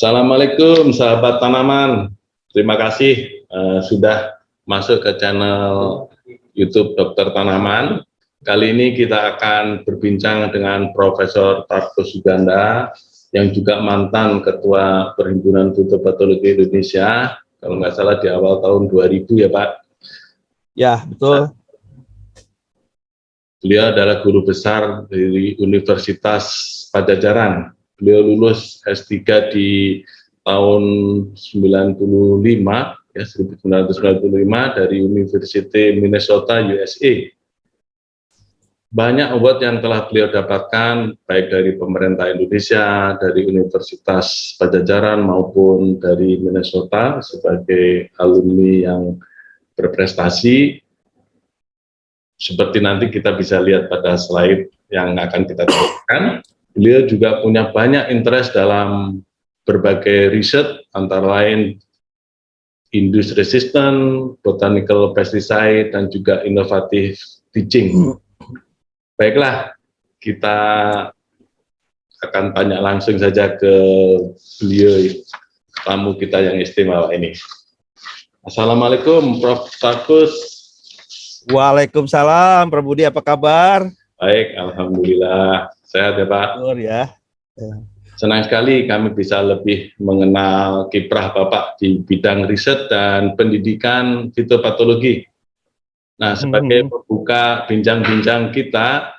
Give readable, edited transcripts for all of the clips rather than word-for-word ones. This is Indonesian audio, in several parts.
Assalamualaikum sahabat tanaman. Terima kasih sudah masuk ke channel YouTube Dokter Tanaman. Kali ini kita akan berbincang dengan Profesor Tarto Suganda yang juga mantan Ketua Perhimpunan Fitopatologi Indonesia, kalau nggak salah di awal tahun 2000 ya Pak? Ya, betul. Beliau adalah guru besar dari Universitas Padjadjaran. Beliau lulus S3 di tahun 95, ya 1995 dari University Minnesota, USA. Banyak award yang telah beliau dapatkan, baik dari pemerintah Indonesia, dari Universitas Padjadjaran maupun dari Minnesota sebagai alumni yang berprestasi. Seperti nanti kita bisa lihat pada slide yang akan kita tunjukkan. Beliau juga punya banyak interest dalam berbagai riset, antara lain induce resistant, botanical pesticide, dan juga inovatif teaching. Baiklah, kita akan tanya langsung saja ke beliau, tamu kita yang istimewa ini. Assalamualaikum Prof. Tarkus. Waalaikumsalam, Prof. Budi, apa kabar? Baik, alhamdulillah. Sehat ya Pak? Betul ya. Senang sekali kami bisa lebih mengenal kiprah Bapak di bidang riset dan pendidikan fitopatologi. Nah, sebagai pembuka bincang-bincang kita,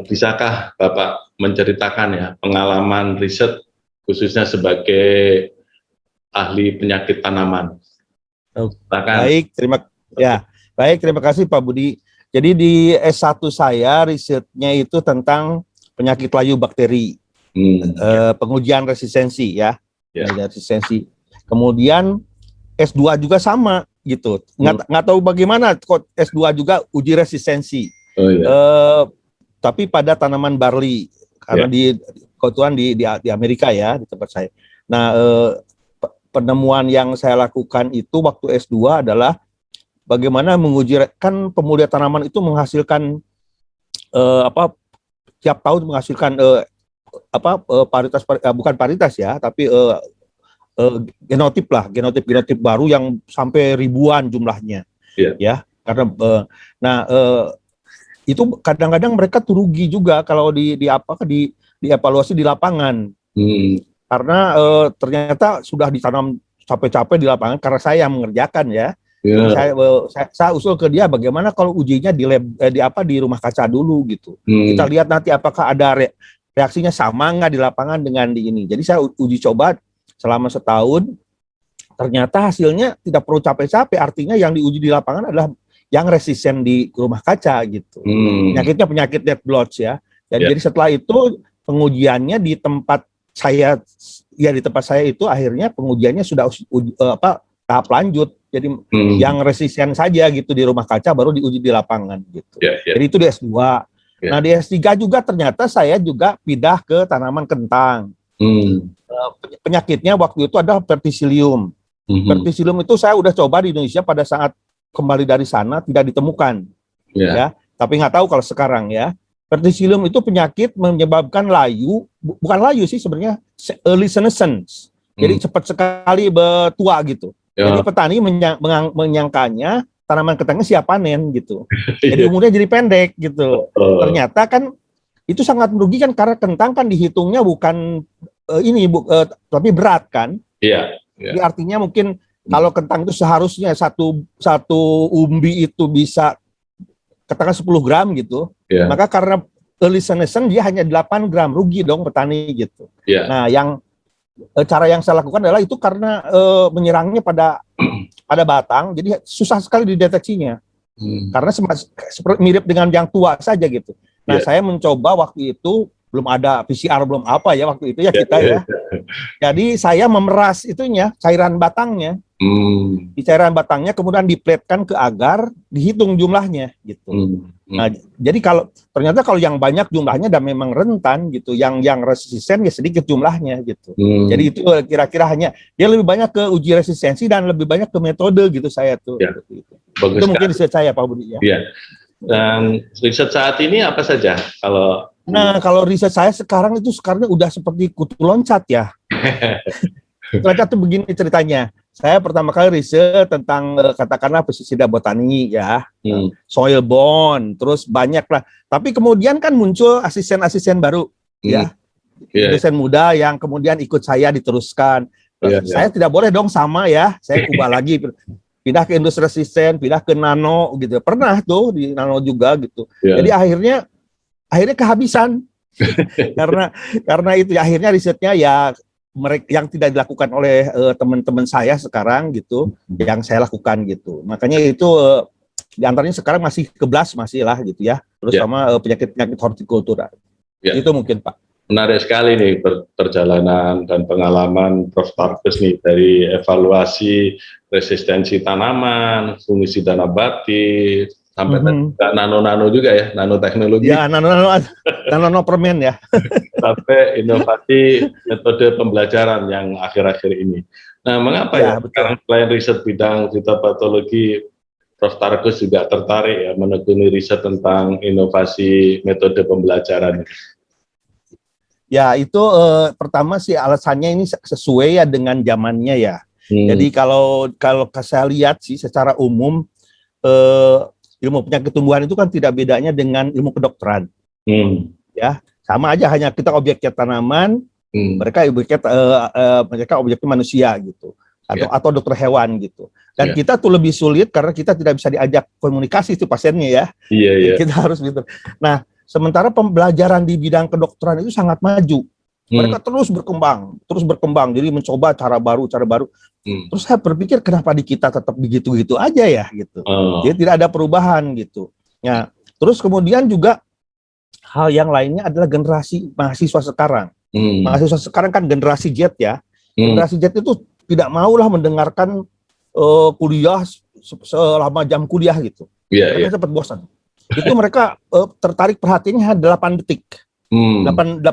bisakah Bapak menceritakan ya pengalaman riset khususnya sebagai ahli penyakit tanaman? Baik, terima kasih Pak Budi. Jadi di S1 saya risetnya itu tentang penyakit layu bakteri, pengujian resistensi ya, resistensi. Kemudian S2 juga sama gitu, nggak tahu bagaimana kok S2 juga uji resistensi, tapi pada tanaman barley karena kebetulan di Amerika ya di tempat saya. Nah, penemuan yang saya lakukan itu waktu S2 adalah bagaimana menguji, kan pemuda tanaman itu menghasilkan tiap tahun menghasilkan paritas, bukan paritas ya, tapi genotip baru yang sampai ribuan jumlahnya, ya karena itu kadang-kadang mereka tuh rugi juga kalau dievaluasi di lapangan, karena ternyata sudah ditanam capek-capek di lapangan karena saya yang mengerjakan ya. Saya usul ke dia bagaimana kalau ujinya di lab, di rumah kaca dulu gitu. Kita lihat nanti apakah ada reaksinya sama nggak di lapangan dengan di ini. Jadi saya uji coba selama setahun. Ternyata hasilnya tidak perlu capek-capek. Artinya yang diuji di lapangan adalah yang resisten di rumah kaca gitu. Penyakitnya penyakit dead blots ya. Dan jadi setelah itu pengujiannya di tempat saya itu akhirnya pengujiannya sudah tahap lanjut. Jadi yang resisten saja gitu di rumah kaca baru diuji di lapangan gitu. Jadi itu di S2. Nah di S3 juga ternyata saya juga pindah ke tanaman kentang. Penyakitnya waktu itu adalah verticillium. Verticillium itu saya udah coba di Indonesia pada saat kembali dari sana tidak ditemukan. Ya, tapi nggak tahu kalau sekarang ya. Verticillium itu penyakit menyebabkan layu, bukan layu sih sebenarnya, early senescence. Jadi cepat sekali tua gitu. Jadi petani menyangkanya tanaman kentangnya siap panen gitu. Jadi umurnya jadi pendek gitu. Ternyata kan itu sangat merugikan karena kentang kan dihitungnya bukan tapi berat kan. Jadi artinya mungkin kalau kentang itu seharusnya satu umbi itu bisa katakan 10 gram gitu. Maka karena early senescence dia hanya 8 gram, rugi dong petani gitu. Nah, cara yang saya lakukan adalah itu karena menyerangnya pada batang, jadi susah sekali dideteksinya. Karena mirip dengan yang tua saja gitu. Nah, saya mencoba waktu itu belum ada PCR, belum apa ya waktu itu ya kita ya. Jadi saya memeras cairan batangnya. Di cairan batangnya kemudian dipletkan ke agar, dihitung jumlahnya gitu. Nah, jadi ternyata kalau yang banyak jumlahnya dan memang rentan gitu, yang resisten ya sedikit jumlahnya gitu. Jadi itu kira-kira hanya dia lebih banyak ke uji resistensi dan lebih banyak ke metode gitu saya tuh. Itu mungkin riset saya Pak Budi ya. Dan riset saat ini apa saja kalau Nah, kalau riset saya sekarang udah seperti kutu loncat ya. Loncat tuh begini ceritanya. Saya pertama kali riset tentang katakanlah pestisida botani ya, soil bond, terus banyak lah. Tapi kemudian kan muncul asisten-asisten baru ya, dosen muda yang kemudian ikut saya diteruskan. Saya tidak boleh dong sama ya, saya ubah lagi, pindah ke industri asisten, pindah ke nano gitu. Pernah tuh di nano juga gitu. Jadi akhirnya kehabisan karena itu akhirnya risetnya ya mereka yang tidak dilakukan oleh teman-teman saya sekarang gitu, yang saya lakukan gitu. Makanya itu diantaranya sekarang masih keblas masih lah gitu ya. Terus sama penyakit-penyakit hortikultura. Itu mungkin Pak. Menarik sekali nih perjalanan dan pengalaman Prof. Tarkus nih, dari evaluasi resistensi tanaman, fungisida nabati, sampai nano-nano juga ya, nanoteknologi. Ya, nano permen ya. Sampai inovasi metode pembelajaran yang akhir-akhir ini. Nah, mengapa ya sekarang selain riset bidang fitopatologi, Prof. Tarkus juga tertarik ya menekuni riset tentang inovasi metode pembelajaran? Ya, itu pertama sih alasannya ini sesuai ya dengan zamannya ya. Jadi kalau saya lihat sih secara umum ilmu penyakit tumbuhan itu kan tidak bedanya dengan ilmu kedokteran. Ya, sama aja, hanya kita objeknya tanaman, mereka objeknya manusia gitu. Atau dokter hewan gitu. Dan kita tuh lebih sulit karena kita tidak bisa diajak komunikasi itu pasiennya ya. Kita harus gitu. Nah, sementara pembelajaran di bidang kedokteran itu sangat maju. Mereka terus berkembang, jadi mencoba cara baru. Terus saya berpikir kenapa di kita tetap begitu-gitu aja ya gitu. Jadi tidak ada perubahan gitu. Ya, terus kemudian juga hal yang lainnya adalah generasi mahasiswa sekarang. Mahasiswa sekarang kan generasi Z ya. Generasi Z itu tidak maulah mendengarkan kuliah selama jam kuliah gitu. Mereka cepat bosan. Itu mereka tertarik perhatiannya 8 detik. 8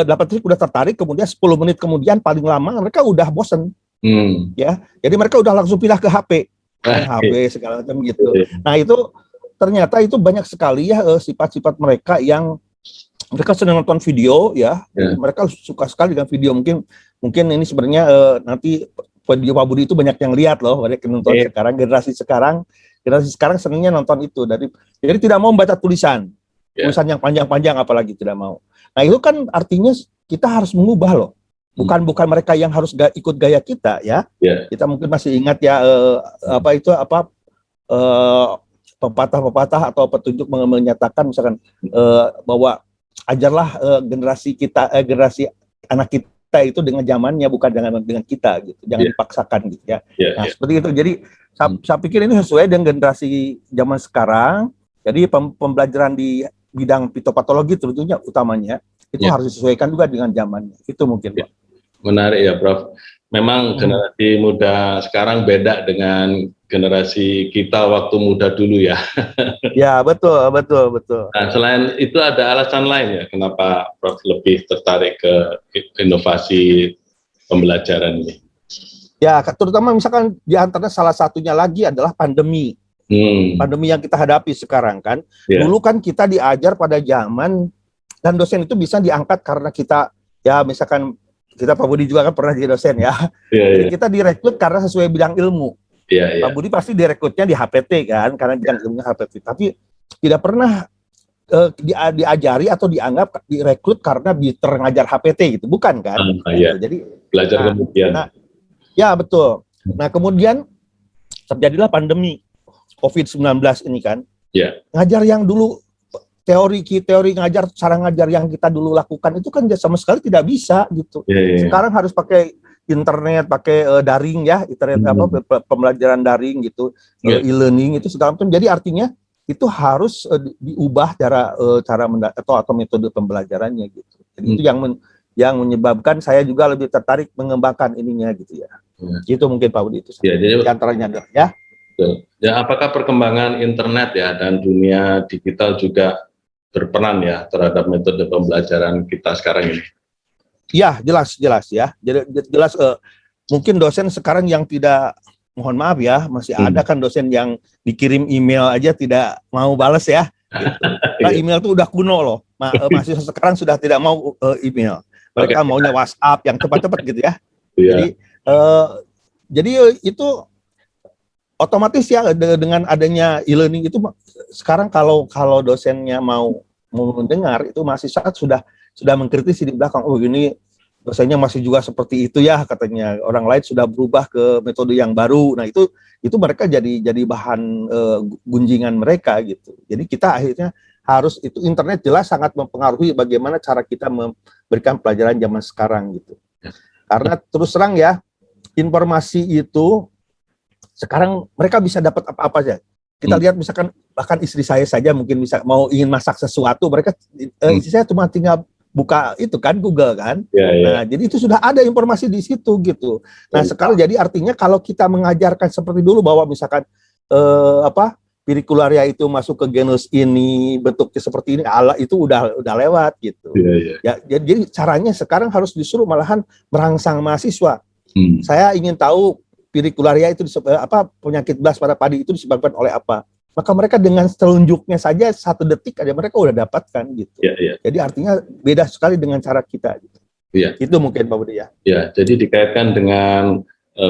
detik udah tertarik, kemudian 10 menit kemudian paling lama mereka udah bosan. Ya, jadi mereka udah langsung pindah ke HP, segala macam gitu. Nah, itu ternyata itu banyak sekali ya sifat-sifat mereka yang mereka senang nonton video ya. Mereka suka sekali dengan video. Mungkin ini sebenarnya nanti video Pak Budi itu banyak yang lihat loh, banyak yang nonton sekarang, generasi sekarang senangnya nonton itu. Jadi tidak mau membaca tulisan yang panjang-panjang, apalagi tidak mau. Nah, itu kan artinya kita harus mengubah loh. Bukan mereka yang harus ikut gaya kita ya. Kita mungkin masih ingat ya pepatah atau petunjuk menyatakan misalkan bahwa ajarlah generasi anak kita itu dengan zamannya, bukan dengan kita gitu. Jangan dipaksakan gitu ya. Nah, seperti itu. Jadi saya pikir ini sesuai dengan generasi zaman sekarang. Jadi pembelajaran di bidang fitopatologi tentunya utamanya itu harus disesuaikan juga dengan zamannya. Itu mungkin Pak. Menarik ya Prof. Memang generasi muda sekarang beda dengan generasi kita waktu muda dulu ya. Ya, betul. Nah, selain itu ada alasan lain ya kenapa Prof lebih tertarik ke inovasi pembelajaran ini? Ya, terutama misalkan di antara salah satunya lagi adalah pandemi. Pandemi yang kita hadapi sekarang kan. Dulu kan kita diajar pada zaman, dan dosen itu bisa diangkat karena kita, ya misalkan kita Pak Budi juga kan pernah jadi dosen ya. Jadi kita direkrut karena sesuai bidang ilmu. Pak Budi pasti direkrutnya di HPT kan, karena bidang ilmunya HPT. Tapi tidak pernah diajari atau dianggap direkrut karena ngajar HPT gitu, bukan kan? Jadi belajar kemudian. Ya betul. Nah, kemudian terjadilah pandemi COVID-19 ini kan. Ngajar yang dulu teori ngajar, cara ngajar yang kita dulu lakukan itu kan sama sekali tidak bisa gitu. Sekarang harus pakai internet, pakai daring ya, internet pembelajaran daring gitu, e-learning itu segala macam. Jadi artinya itu harus diubah cara atau metode pembelajarannya gitu. Jadi itu yang menyebabkan saya juga lebih tertarik mengembangkan ininya gitu ya. Itu mungkin Pak Budi itu. Jadi antaranya ya. Ya, apakah perkembangan internet ya dan dunia digital juga berperan ya terhadap metode pembelajaran kita sekarang ini? Ya, jelas ya. Jadi jelas mungkin dosen sekarang yang tidak, mohon maaf ya, masih ada kan dosen yang dikirim email aja tidak mau balas ya. Gitu. Nah, email itu udah kuno loh. mahasiswa sekarang sudah tidak mau email. Mereka maunya WhatsApp yang cepat-cepat gitu ya. Yeah. Jadi itu otomatis ya dengan adanya e-learning itu sekarang kalau dosennya mau mendengar itu mahasiswa sudah mengkritisi di belakang, oh ini dosennya masih juga seperti itu ya katanya, orang lain sudah berubah ke metode yang baru. Nah itu mereka jadi bahan gunjingan mereka gitu. Jadi kita akhirnya harus, itu internet jelas sangat mempengaruhi bagaimana cara kita memberikan pelajaran zaman sekarang gitu. Karena terus terang ya, informasi itu sekarang mereka bisa dapat apa-apa aja. Kita lihat misalkan bahkan istri saya saja mungkin bisa ingin masak sesuatu, mereka istri saya cuma tinggal buka itu kan Google kan. Nah, jadi itu sudah ada informasi di situ gitu. Nah, sekarang jadi artinya kalau kita mengajarkan seperti dulu bahwa misalkan curricularia itu masuk ke genus ini, bentuknya seperti ini, itu udah lewat gitu. Ya, jadi caranya sekarang harus disuruh malahan merangsang mahasiswa. Saya ingin tahu curricularia itu penyakit blast pada padi itu disebabkan oleh apa. Maka mereka dengan telunjuknya saja 1 detik aja mereka udah dapatkan gitu. Jadi artinya beda sekali dengan cara kita. Gitu. Itu mungkin Pak Budi ya. Ya, jadi dikaitkan dengan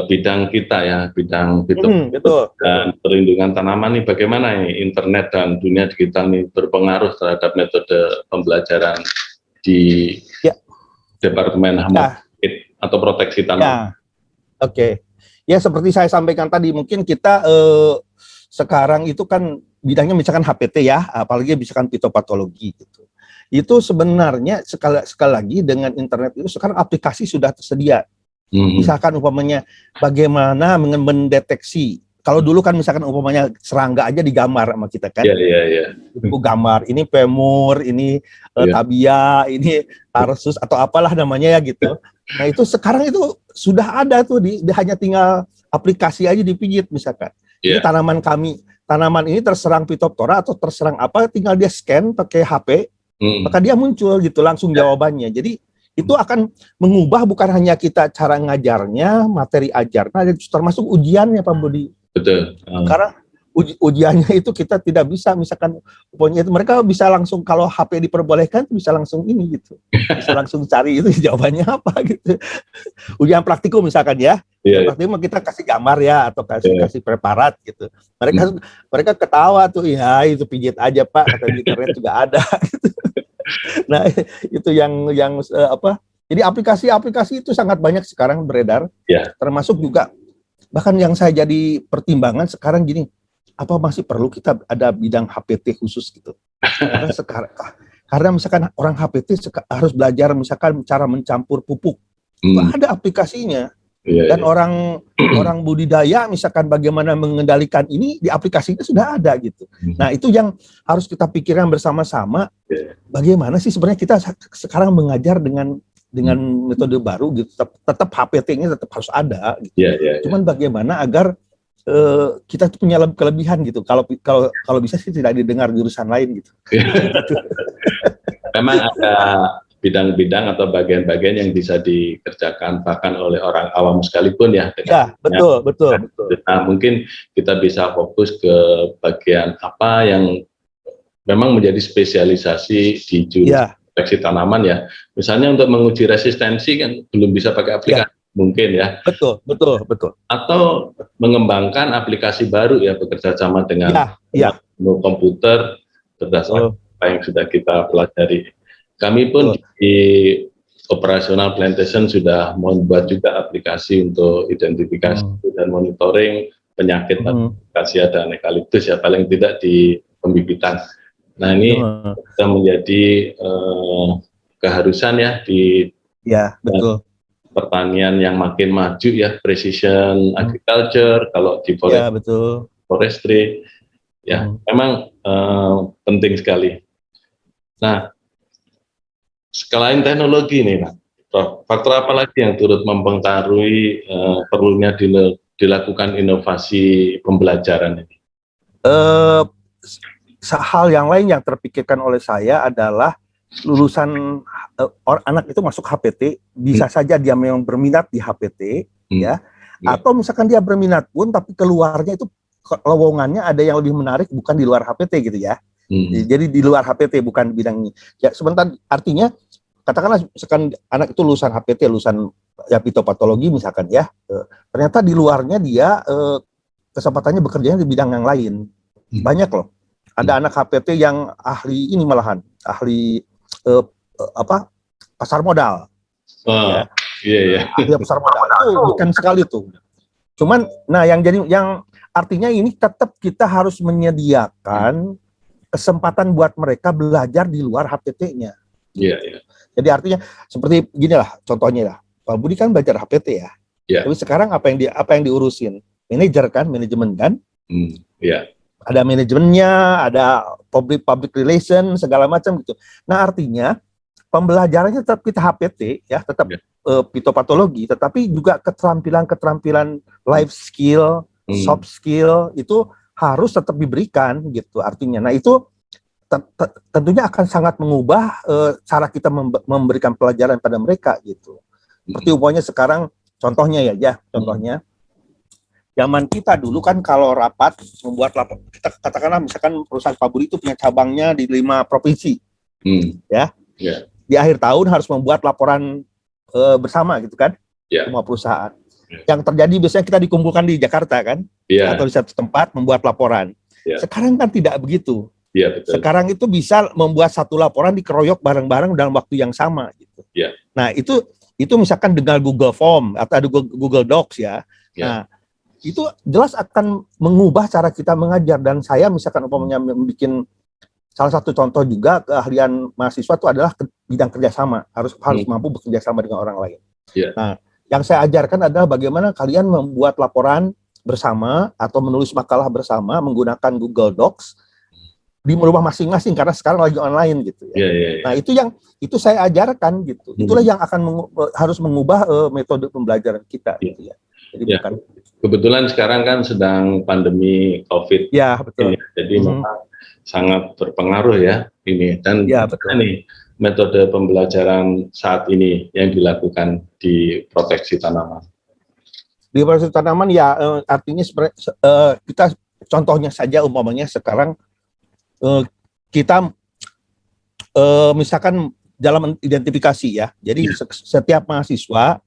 bidang kita ya, bidang betul. Dan perlindungan tanaman nih, bagaimana nih internet dan dunia digital nih berpengaruh terhadap metode pembelajaran di Departemen Hama atau Proteksi Tanaman. Oke. Ya seperti saya sampaikan tadi, mungkin kita sekarang itu kan bidangnya misalkan HPT ya, apalagi misalkan fitopatologi gitu. Itu sebenarnya sekali lagi dengan internet itu sekarang aplikasi sudah tersedia. Misalkan umpamanya bagaimana mendeteksi. Kalau dulu kan misalkan umpamanya serangga aja digambar sama kita kan. Itu gambar, ini femur, ini tabia, ini tarsus atau apalah namanya ya gitu. Nah itu sekarang itu sudah ada tuh hanya tinggal aplikasi aja dipijit misalkan. Ini tanaman ini terserang Phytophthora atau terserang apa, tinggal dia scan pakai HP, maka dia muncul gitu langsung jawabannya. Jadi itu akan mengubah bukan hanya kita cara ngajarnya, materi ajarnya, termasuk ujiannya Pak Budi. Betul. Karena ujiannya itu kita tidak bisa, misalkan pokoknya itu mereka bisa langsung, kalau HP diperbolehkan bisa langsung ini gitu, bisa langsung cari itu jawabannya apa gitu. Ujian praktikum misalkan ya, praktikum kita kasih gambar ya atau kasih preparat gitu. Mereka ketawa tuh, ya itu pijit aja Pak, kata di internet juga ada. Gitu. Nah itu yang jadi aplikasi itu sangat banyak sekarang beredar, termasuk juga bahkan yang saya jadi pertimbangan sekarang gini, apa masih perlu kita ada bidang HPT khusus gitu? Karena misalkan orang HPT harus belajar misalkan cara mencampur pupuk, itu ada aplikasinya. Dan orang budidaya misalkan bagaimana mengendalikan ini di aplikasinya sudah ada gitu. Nah itu yang harus kita pikirkan bersama-sama. Bagaimana sih sebenarnya kita sekarang mengajar dengan metode baru gitu, tetap HPT-nya tetap harus ada gitu. Cuman bagaimana agar kita tuh punya kelebihan gitu. Kalau bisa sih tidak didengar jurusan lain gitu. Memang ada bidang-bidang atau bagian-bagian yang bisa dikerjakan bahkan oleh orang awam sekalipun ya. Betul. Nah, mungkin kita bisa fokus ke bagian apa yang memang menjadi spesialisasi di jurusan proteksi tanaman ya. Misalnya untuk menguji resistensi kan belum bisa pakai aplikasi. Mungkin ya. Betul. Atau mengembangkan aplikasi baru ya, bekerja sama dengan komputer berdasarkan apa yang sudah kita pelajari. Kami pun di operasional plantation sudah membuat juga aplikasi untuk identifikasi dan monitoring penyakit akasia dan eukaliptus ya, paling tidak di pembibitan. Nah ini bisa menjadi keharusan ya di pertanian yang makin maju ya, precision agriculture, kalau di forestry ya memang penting sekali. Nah selain teknologi nih Pak, faktor apa lagi yang turut mempengaruhi perlunya dilakukan inovasi pembelajaran ini? Hal yang lain yang terpikirkan oleh saya adalah lulusan anak itu masuk HPT, bisa saja dia memang berminat di HPT, atau misalkan dia berminat pun tapi keluarnya itu lowongannya ada yang lebih menarik bukan di luar HPT gitu ya. Jadi di luar HPT, bukan di bidang ini. Ya sebentar, artinya katakanlah misalkan anak itu lulusan HPT, lulusan ya fitopatologi misalkan ya, ternyata di luarnya dia kesempatannya bekerjanya di bidang yang lain. Banyak loh. Ada anak HPT yang ahli ini, malahan ahli pasar modal. Oh, iya. Ahli pasar modal itu bukan sekali tuh. Cuman, nah yang artinya ini tetap kita harus menyediakan kesempatan buat mereka belajar di luar HPT-nya. Iya. Jadi artinya seperti gini lah, contohnya lah. Pak Budi kan belajar HPT ya. Iya. Tapi sekarang apa yang diurusin? Manajemen kan? Iya. Ada manajemennya, ada public relation, segala macam gitu. Nah artinya pembelajarannya tetap kita HPT ya, tetap fitopatologi, tetapi juga keterampilan life skill, soft skill itu harus tetap diberikan gitu artinya. Nah itu tentunya akan sangat mengubah cara kita memberikan pelajaran pada mereka gitu. Seperti umpamanya sekarang contohnya zaman kita dulu kan kalau rapat membuat laporan, kita katakanlah misalkan perusahaan Pak Budi itu punya cabangnya di 5 provinsi, ya. Di akhir tahun harus membuat laporan bersama gitu kan, semua perusahaan. Yang terjadi biasanya kita dikumpulkan di Jakarta kan, atau di satu tempat membuat laporan. Sekarang kan tidak begitu. Betul. Sekarang itu bisa membuat satu laporan dikeroyok bareng-bareng dalam waktu yang sama gitu. Nah itu misalkan dengan Google Form atau ada Google Docs ya. Nah itu jelas akan mengubah cara kita mengajar. Dan saya misalkan umpamanya membuat salah satu contoh juga keahlian mahasiswa itu adalah bidang kerjasama, harus mampu bekerja sama dengan orang lain. Nah yang saya ajarkan adalah bagaimana kalian membuat laporan bersama atau menulis makalah bersama menggunakan Google Docs di rumah masing-masing karena sekarang lagi online gitu ya. Nah itu saya ajarkan gitu. Itulah yang akan harus mengubah metode pembelajaran kita gitu ya. Jadi bukan. Kebetulan sekarang kan sedang pandemi COVID. Ya betul. Jadi memang sangat berpengaruh ya ini, dan betul. Nih metode pembelajaran saat ini yang dilakukan di proteksi tanaman. Di proteksi tanaman ya artinya kita contohnya saja umpamanya sekarang kita misalkan dalam identifikasi ya. Jadi setiap mahasiswa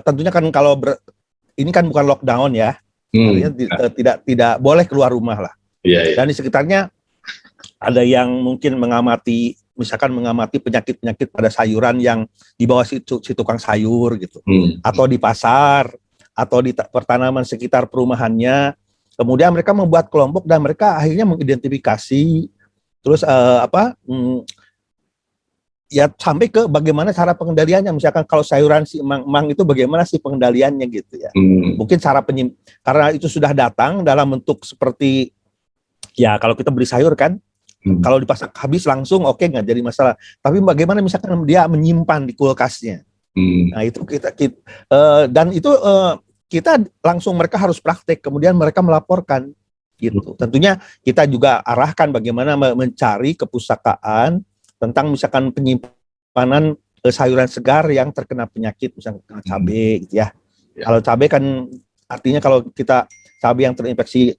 tentunya kan kalau ini kan bukan lockdown ya. Artinya tidak boleh keluar rumah lah. Dan di sekitarnya ada yang mungkin mengamati penyakit-penyakit pada sayuran yang di bawah si tukang sayur gitu. Atau di pasar atau di pertanaman sekitar perumahannya. Kemudian mereka membuat kelompok dan mereka akhirnya mengidentifikasi terus ya sampai ke bagaimana cara pengendaliannya. Misalkan kalau sayuran si emang itu bagaimana sih pengendaliannya gitu ya. Mungkin cara karena itu sudah datang dalam bentuk seperti ya kalau kita beli sayur kan, kalau di pasar habis langsung oke, nggak jadi masalah. Tapi bagaimana misalkan dia menyimpan di kulkasnya. Nah itu dan itu kita langsung mereka harus praktek, kemudian mereka melaporkan gitu. Tentunya kita juga arahkan bagaimana mencari kepustakaan tentang misalkan penyimpanan sayuran segar yang terkena penyakit, misalkan cabai gitu ya. Kalau cabai kan artinya kalau kita cabai yang terinfeksi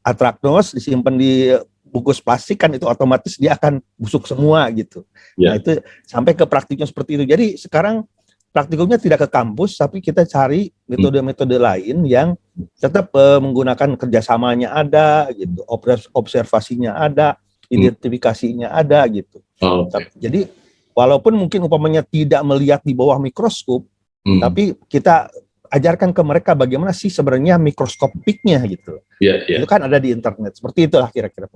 antraknos disimpan di bungkus plastik kan itu otomatis dia akan busuk semua gitu. Nah itu sampai ke praktiknya seperti itu. Jadi sekarang praktikumnya tidak ke kampus, tapi kita cari metode-metode lain yang tetap menggunakan kerjasamanya ada, gitu, observasinya ada, identifikasinya ada, gitu. Jadi walaupun mungkin umpamanya tidak melihat di bawah mikroskop, tapi kita ajarkan ke mereka bagaimana sih sebenarnya mikroskopiknya, gitu. Itu kan ada di internet. Seperti itulah kira-kira.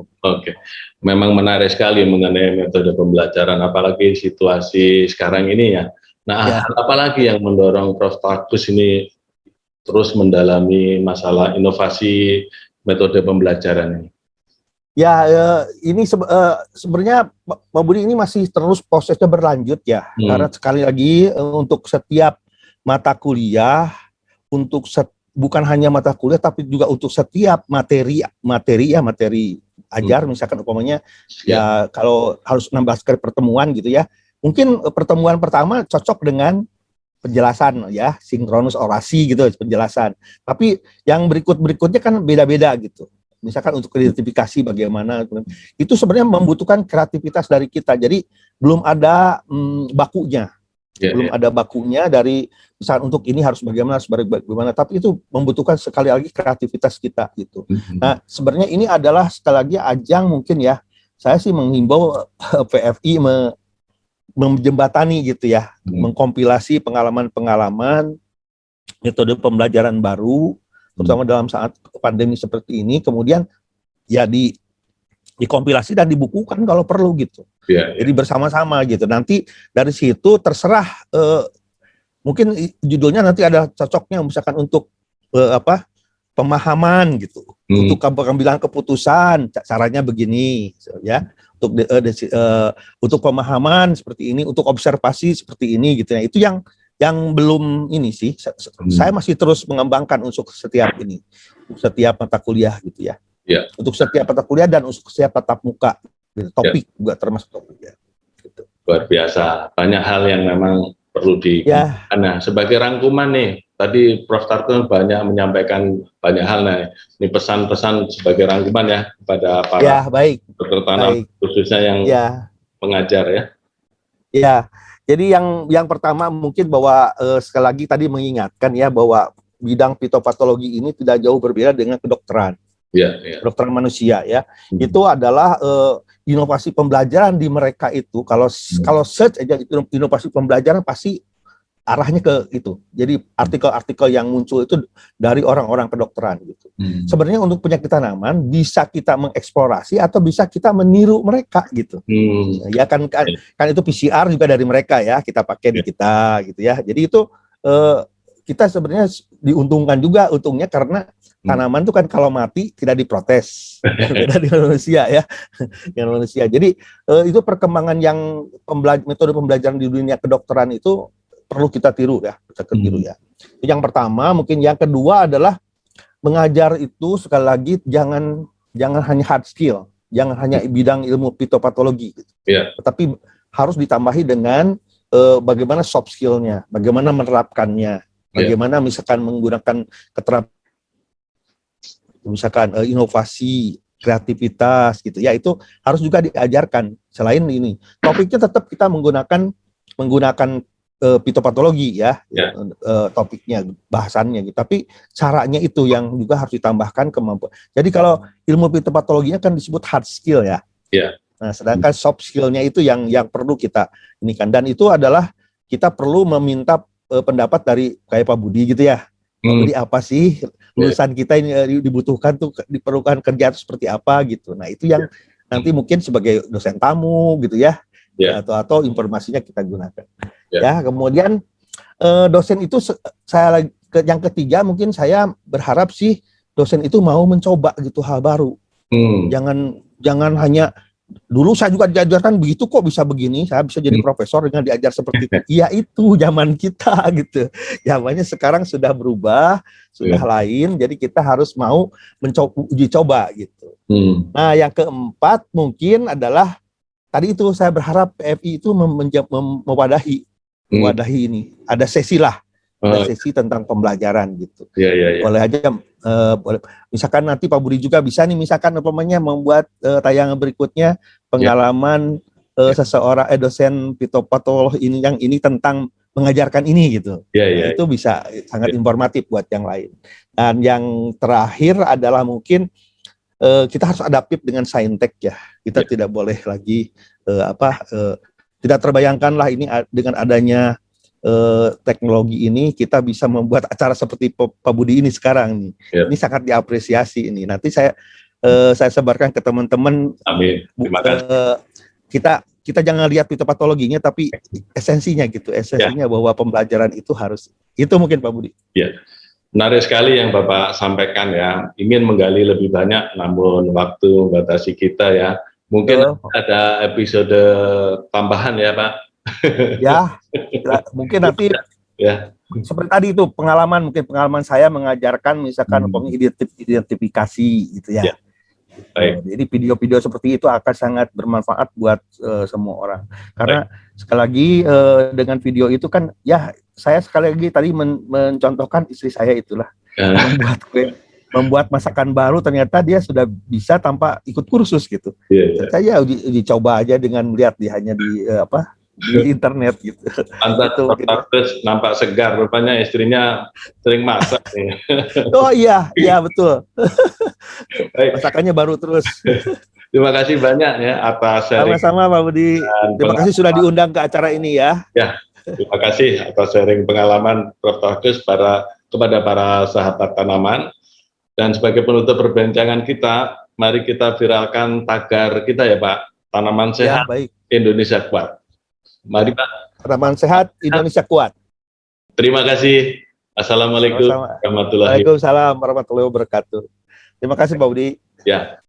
Memang menarik sekali mengenai metode pembelajaran, apalagi situasi sekarang ini ya. Nah, apalagi yang mendorong Prof. Takus ini terus mendalami masalah inovasi metode pembelajaran ini? Ini sebenarnya Pak Budi ini masih terus prosesnya berlanjut ya. Karena sekali lagi untuk setiap mata kuliah, bukan hanya mata kuliah, tapi juga untuk setiap materi ajar, misalkan umpamanya ya kalau harus 16 kali pertemuan gitu ya. Mungkin pertemuan pertama cocok dengan penjelasan ya, sinkronus orasi gitu penjelasan. Tapi yang berikutnya kan beda-beda gitu. misalkan untuk identifikasi bagaimana, itu sebenarnya membutuhkan kreativitas dari kita. Jadi belum ada bakunya, belum ada bakunya dari misalkan untuk ini harus bagaimana, tapi itu membutuhkan sekali lagi kreativitas kita gitu. Nah sebenarnya ini adalah sekali lagi ajang mungkin ya, saya sih menghimbau PFI menjembatani gitu ya, mengkompilasi pengalaman-pengalaman, metode pembelajaran baru, terutama dalam saat pandemi seperti ini, kemudian ya dikompilasi dan dibukukan kalau perlu gitu. Jadi bersama-sama gitu. Nanti dari situ terserah, mungkin judulnya nanti ada cocoknya misalkan untuk pemahaman gitu, untuk pengambilan keputusan caranya begini, ya. Untuk pemahaman seperti ini, untuk observasi seperti ini gitu ya. Itu yang belum ini sih. Saya masih terus mengembangkan untuk setiap ini, setiap mata kuliah gitu ya. Untuk setiap mata kuliah dan untuk setiap tatap muka, gitu. Topik juga termasuk topik ya. Gitu. Luar biasa, banyak hal yang memang perlu Nah, sebagai rangkuman nih, tadi Prof. Tarto banyak menyampaikan banyak hal. Nah, ini pesan-pesan sebagai rangkuman ya kepada para dokter tanam, khususnya yang pengajar ya. Ya, jadi yang pertama mungkin bahwa sekali lagi tadi mengingatkan ya bahwa bidang fitopatologi ini tidak jauh berbeda dengan kedokteran. Kedokteran manusia ya. Itu adalah inovasi pembelajaran di mereka itu. Kalau search aja inovasi pembelajaran pasti arahnya ke itu. Jadi artikel-artikel yang muncul itu dari orang-orang kedokteran gitu. Sebenarnya untuk penyakit tanaman bisa kita mengeksplorasi atau bisa kita meniru mereka gitu. Ya kan itu PCR juga dari mereka ya, kita pakai di kita gitu ya. Jadi itu kita sebenarnya diuntungkan juga, untungnya karena tanaman itu kan kalau mati tidak diprotes. Beda di manusia ya. Yang manusia. Jadi itu perkembangan yang metode pembelajaran di dunia kedokteran itu perlu kita tiru ya, ya. Yang pertama, mungkin yang kedua adalah mengajar itu sekali lagi jangan hanya hard skill, jangan hanya bidang ilmu fitopatologi, gitu. Tetapi harus ditambahi dengan bagaimana soft skill-nya, bagaimana menerapkannya, bagaimana misalkan menggunakan misalkan inovasi, kreativitas gitu ya, itu harus juga diajarkan. Selain ini, topiknya tetap kita menggunakan fitopatologi ya, topiknya, bahasannya gitu. Tapi caranya itu yang juga harus ditambahkan kemampuan. Jadi kalau ilmu fitopatologinya kan disebut hard skill ya. Nah, sedangkan soft skill-nya itu yang perlu kita ini kan, dan itu adalah kita perlu meminta pendapat dari kayak Pak Budi gitu ya. Pak Budi, apa sih lulusan kita ini dibutuhkan tuh, diperlukan kerja seperti apa gitu. Nah, itu yang nanti mungkin sebagai dosen tamu gitu ya. Atau informasinya kita gunakan. Ya, kemudian dosen itu yang ketiga mungkin saya berharap sih dosen itu mau mencoba gitu hal baru. Jangan hanya dulu saya juga diajarkan begitu kok bisa begini, saya bisa jadi profesor dengan diajar seperti itu. Iya, itu zaman kita gitu. Zamannya sekarang sudah berubah, sudah lain, jadi kita harus mau uji coba gitu. Nah, yang keempat mungkin adalah tadi itu saya berharap PFI itu mewadahi ini. Ada sesi lah, ada sesi tentang pembelajaran gitu. Boleh aja, misalkan nanti Pak Budi juga bisa nih, misalkan umpamanya membuat tayangan berikutnya pengalaman seseorang dosen fitopatolog ini tentang mengajarkan ini gitu. Nah, itu bisa sangat informatif buat yang lain. Dan yang terakhir adalah mungkin kita harus adaptif dengan saintek ya. Kita tidak boleh lagi tidak terbayangkan lah ini dengan adanya teknologi ini kita bisa membuat acara seperti Pak Budi ini sekarang nih. Ini sangat diapresiasi ini. Nanti saya sebarkan ke teman-teman. Amin. Terima kasih. Kita jangan lihat fitopatologinya tapi esensinya gitu. Esensinya bahwa pembelajaran itu harus. Itu mungkin Pak Budi. Menarik sekali yang Bapak sampaikan ya. Ingin menggali lebih banyak namun waktu membatasi kita ya. Mungkin ada episode tambahan ya Pak. Mungkin nanti seperti tadi itu pengalaman saya mengajarkan misalkan identifikasi gitu ya. Jadi video-video seperti itu akan sangat bermanfaat buat semua orang. Karena sekali lagi dengan video itu kan ya, saya sekali lagi tadi mencontohkan istri saya itulah membuat kue. membuat masakan baru, ternyata dia sudah bisa tanpa ikut kursus gitu. Saya uji coba aja dengan melihat hanya di di internet gitu. Pantas terus nampak segar, rupanya istrinya sering masak. Oh iya betul. Masakannya baru terus. Terima kasih banyak ya atas sharing. Sama-sama Pak Budi. Terima kasih sudah diundang ke acara ini ya. Ya, terima kasih atas sharing pengalaman Prof. Taufik kepada para sahabat tanaman. Dan sebagai penutup perbincangan kita, mari kita viralkan tagar kita ya Pak. Tanaman sehat, ya, baik. Indonesia kuat. Mari Pak. Tanaman sehat, Indonesia kuat. Terima kasih. Assalamualaikum warahmatullahi wabarakatuh. Terima kasih Pak Budi. Ya.